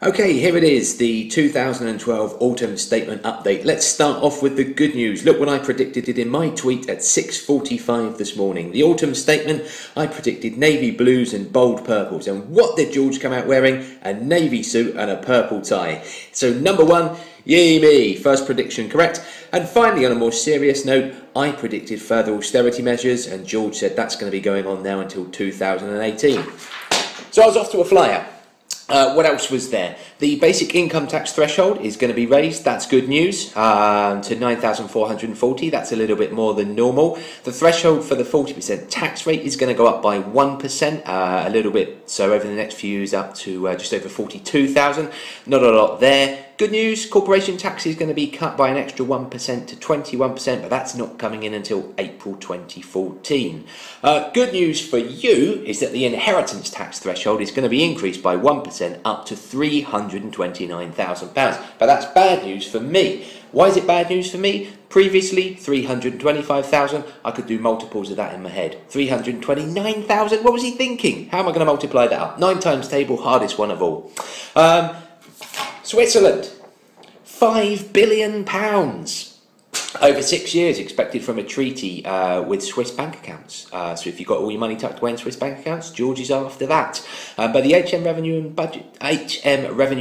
Okay, here it is, the 2012 Autumn Statement Update. Let's start off with the good news. Look what I predicted it in my tweet at 6:45 this morning. The Autumn Statement, I predicted navy blues and bold purples. And what did George come out wearing? A navy suit and a purple tie. So number one, yay me, first prediction correct. And finally, on a more serious note, I predicted further austerity measures, and George said that's going to be going on now until 2018. So I was off to a flyer. What else was there? The basic income tax threshold is going to be raised. That's good news, to 9,440. That's a little bit more than normal. The threshold for the 40% tax rate is going to go up by 1%, a little bit. So over the next few years up to just over 42,000. Not a lot there. Good news, corporation tax is going to be cut by an extra 1% to 21%, but that's not coming in until April 2014. Good news for you is that the inheritance tax threshold is going to be increased by 1% up to £329,000. But that's bad news for me. Why is it bad news for me? Previously, 325,000, I could do multiples of that in my head. 329,000, what was he thinking? How am I going to multiply that up? 9 times table, hardest one of all. Switzerland, £5 billion over 6 years expected from a treaty with Swiss bank accounts. So if you've got all your money tucked away in Swiss bank accounts, George is after that. But the HM Revenue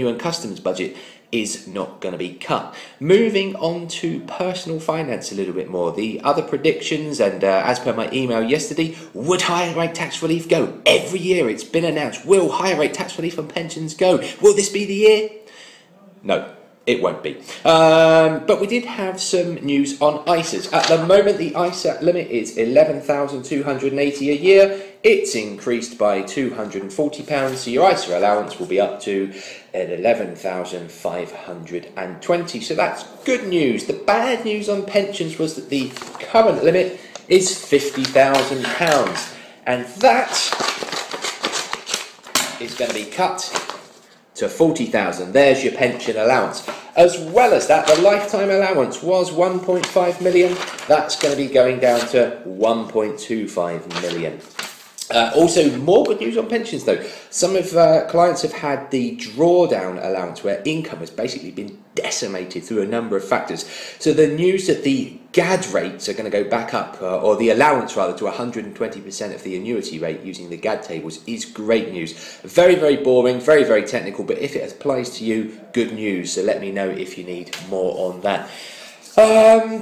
and Customs budget is not going to be cut. Moving on to personal finance a little bit more. The other predictions, and as per my email yesterday, would higher rate tax relief go? Every year it's been announced, will higher rate tax relief on pensions go? Will this be the year? No, it won't be. But we did have some news on ISAs. At the moment, the ISA limit is £11,280 a year. It's increased by £240, so your ISA allowance will be up to £11,520. So that's good news. The bad news on pensions was that the current limit is £50,000, and that is going to be cut to 40,000. There's your pension allowance. As well as that, the lifetime allowance was 1.5 million. That's going to be going down to 1.25 million. Also, more good news on pensions though. Some of clients have had the drawdown allowance where income has basically been decimated through a number of factors. So the news that the GAD rates are going to go back up, or the allowance rather, to 120% of the annuity rate using the GAD tables is great news. Very, very boring, very, very technical, but if it applies to you, good news. So let me know if you need more on that.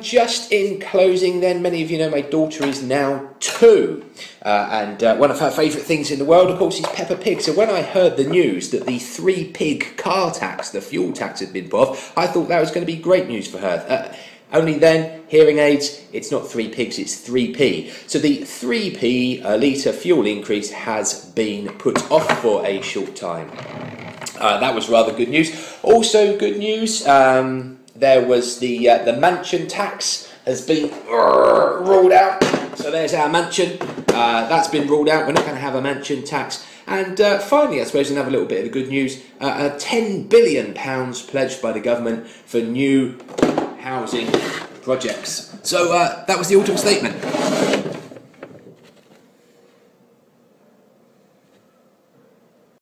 Just in closing then, many of you know my daughter is now 2, and one of her favourite things in the world, of course, is Peppa Pig. So when I heard the news that the 3-pig car tax, the fuel tax, had been put off, I thought that was going to be great news for her. Only then, hearing aids, it's not 3 pigs, it's 3p. So the 3p litre fuel increase has been put off for a short time. That was rather good news. Also good news, there was the mansion tax has been ruled out. So there's our mansion. That's been ruled out. We're not going to have a mansion tax. And finally, I suppose another little bit of the good news, £10 billion pledged by the government for new housing projects. So that was the Autumn Statement.